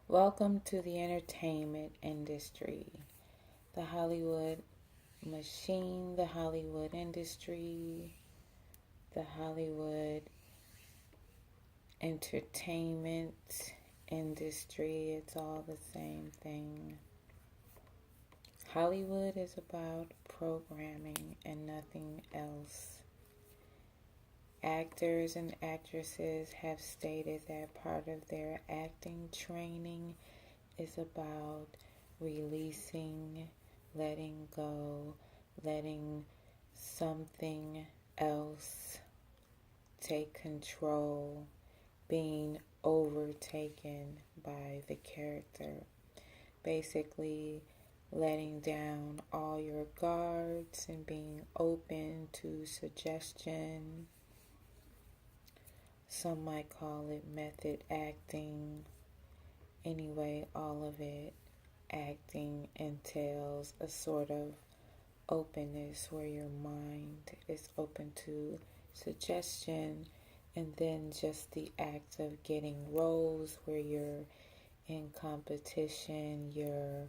Welcome to the entertainment industry, the Hollywood machine, the Hollywood industry, the Hollywood entertainment industry. It's all the same thing. Hollywood is about programming and nothing else. Actors and actresses have stated that part of their acting training is about releasing, letting go, letting something else take control, being overtaken by the character. Basically, letting down all your guards and being open to suggestion. Some might call it method acting. Anyway, all of it, acting entails a sort of openness where your mind is open to suggestion, and then just the act of getting roles where you're in competition, you're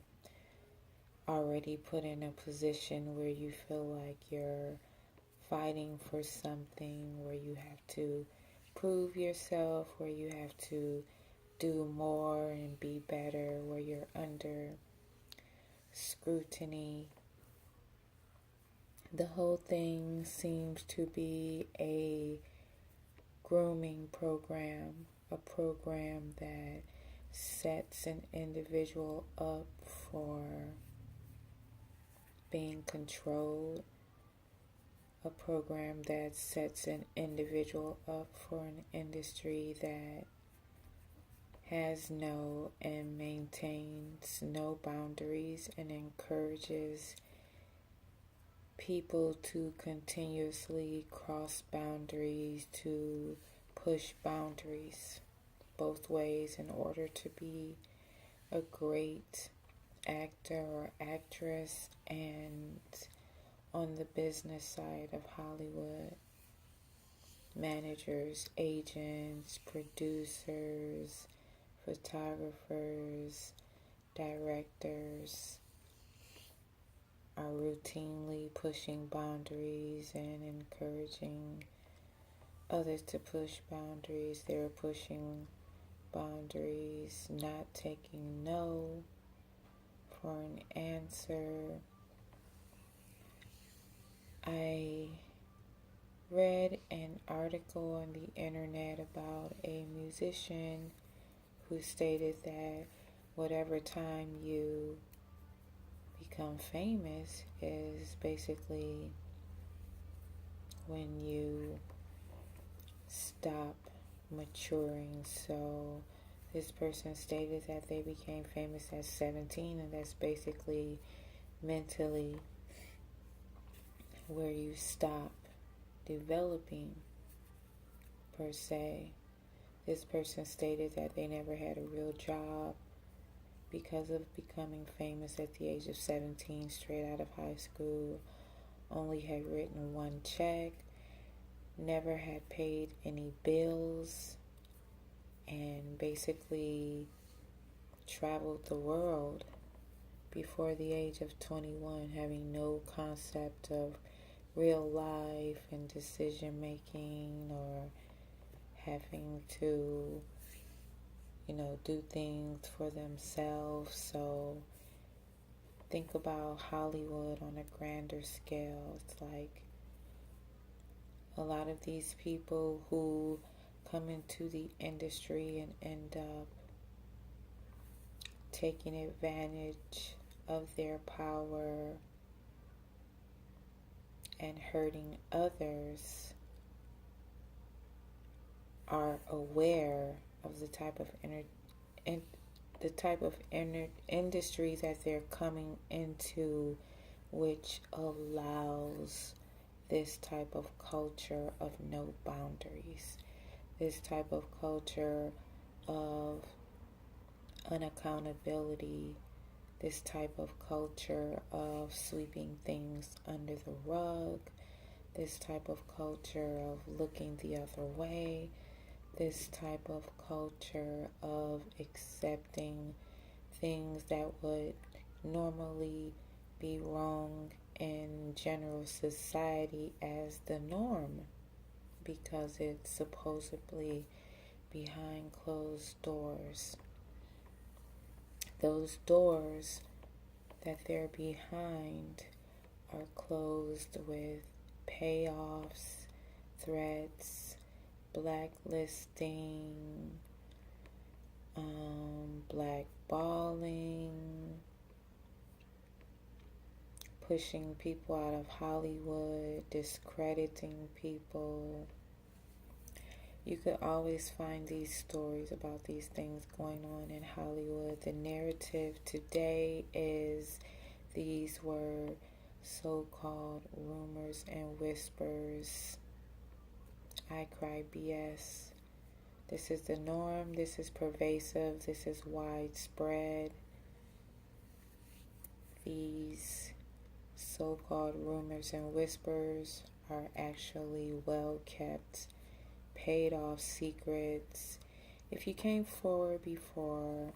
already put in a position where you feel like you're fighting for something, where you have to prove yourself, where you have to do more and be better, where you're under scrutiny. The whole thing seems to be a grooming program, a program that sets an individual up for being controlled, a program that sets an individual up for an industry that has no and maintains no boundaries and encourages people to continuously cross boundaries, to push boundaries both ways in order to be a great actor or actress. And on the business side of Hollywood, managers, agents, producers, photographers, directors are routinely pushing boundaries and encouraging others to push boundaries. They're pushing boundaries, not taking no for an answer. I read an article on the internet about a musician who stated that whatever time you become famous is basically when you stop maturing. So this person stated that they became famous at 17, and that's basically mentally where you stop developing per se. This person stated that they never had a real job because of becoming famous at the age of 17, straight out of high school, only had written one check, never had paid any bills, and basically traveled the world before the age of 21, having no concept of real life and decision making, or having to do things for themselves. So think about Hollywood on a grander scale. It's like a lot of these people who come into the industry and end up taking advantage of their power and hurting others are aware of the type of industry that they're coming into, which allows this type of culture of no boundaries, this type of culture of unaccountability, this type of culture of sweeping things under the rug, this type of culture of looking the other way, this type of culture of accepting things that would normally be wrong in general society as the norm because it's supposedly behind closed doors. Those doors that they're behind are closed with payoffs, threats, blacklisting, blackballing, pushing people out of Hollywood, discrediting people. You could always find these stories about these things going on in Hollywood. The narrative today is these were so-called rumors and whispers. I cry BS. This is the norm. This is pervasive. This is widespread. These so-called rumors and whispers are actually well-kept, paid-off secrets. If you came forward before,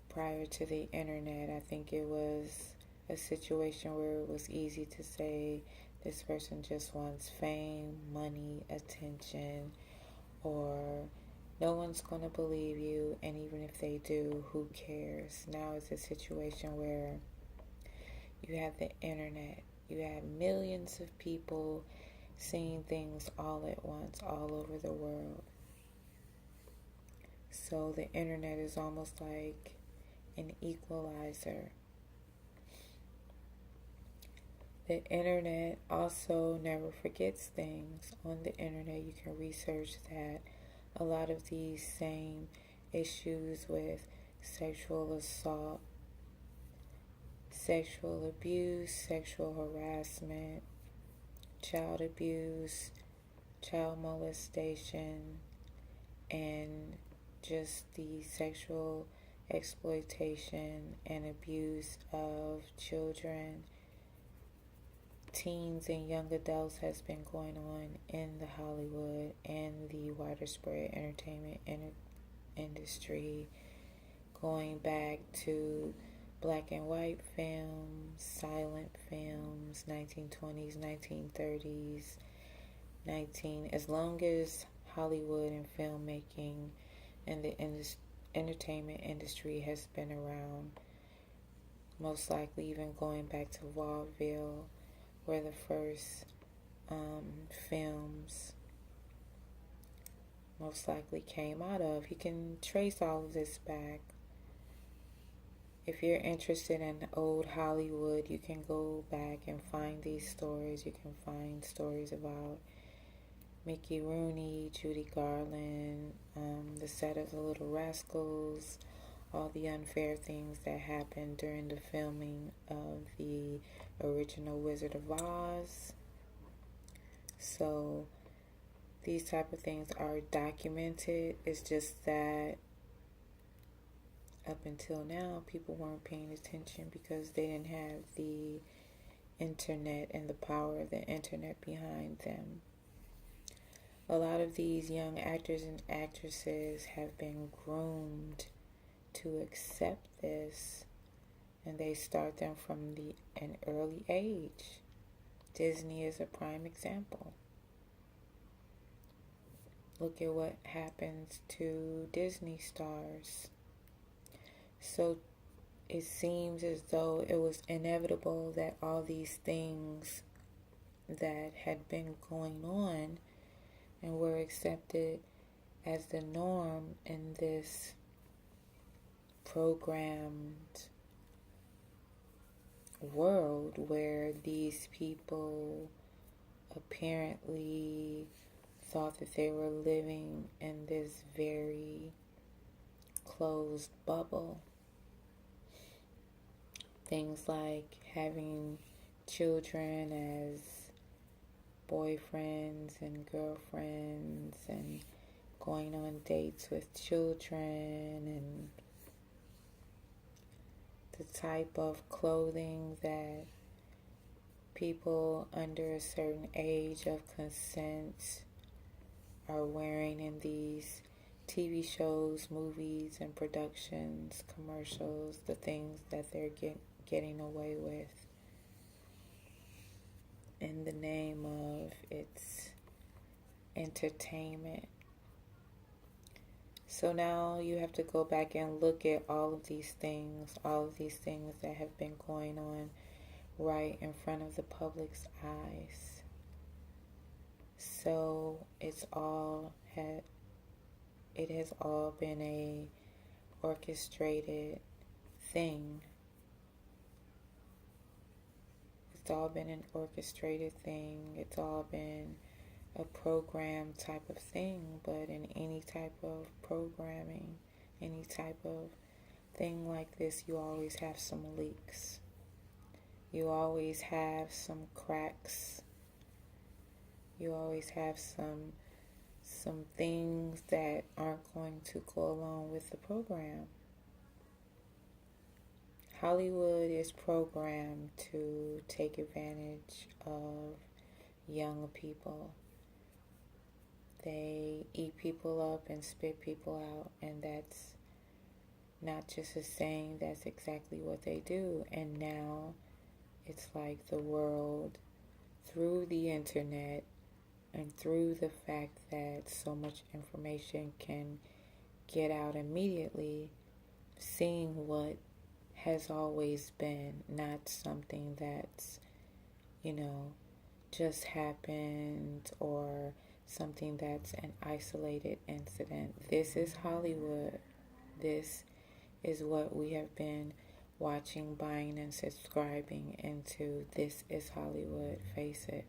prior to the internet, I think it was a situation where it was easy to say this person just wants fame, money, attention, or no one's going to believe you, and even if they do, who cares? Now it's a situation where you have the internet, you have millions of people seeing things all at once, all over the world. So the internet is almost like an equalizer. The internet also never forgets things. On the internet, you can research that a lot of these same issues with sexual assault, sexual abuse, sexual harassment, child abuse, child molestation, and just the sexual exploitation and abuse of children, teens, and young adults has been going on in the Hollywood and the widespread entertainment industry, going back to black and white films, silent films, 1920s, 1930s, as long as Hollywood and filmmaking and the entertainment industry has been around, most likely even going back to vaudeville, where the first films most likely came out of. You can trace all of this back. If you're interested in old Hollywood, you can go back and find these stories. You can find stories about Mickey Rooney, Judy Garland, the set of The Little Rascals, all the unfair things that happened during the filming of the original Wizard of Oz. So these type of things are documented. It's just that up until now, people weren't paying attention because they didn't have the internet and the power of the internet behind them. A lot of these young actors and actresses have been groomed to accept this, and they start them from an early age. Disney is a prime example. Look at what happens to Disney stars. So it seems as though it was inevitable that all these things that had been going on and were accepted as the norm in this programmed world where these people apparently thought that they were living in this very closed bubble. Things like having children as boyfriends and girlfriends and going on dates with children, and the type of clothing that people under a certain age of consent are wearing in these TV shows, movies, and productions, commercials, the things that they're getting away with in the name of its entertainment. So now you have to go back and look at all of these things that have been going on right in front of the public's eyes. So it has all been a orchestrated thing. It's all been an orchestrated thing. It's all been a program type of thing, but in any type of programming, any type of thing like this, you always have some leaks. You always have some cracks. You always have some things that aren't going to go along with the program. Hollywood is programmed to take advantage of young people. They eat people up and spit people out, and that's not just a saying, that's exactly what they do. And now it's like the world, through the internet and through the fact that so much information can get out immediately, seeing what has always been, not something that's, just happened or something that's an isolated incident. This is Hollywood. This is what we have been watching, buying, and subscribing into. This is Hollywood. Face it.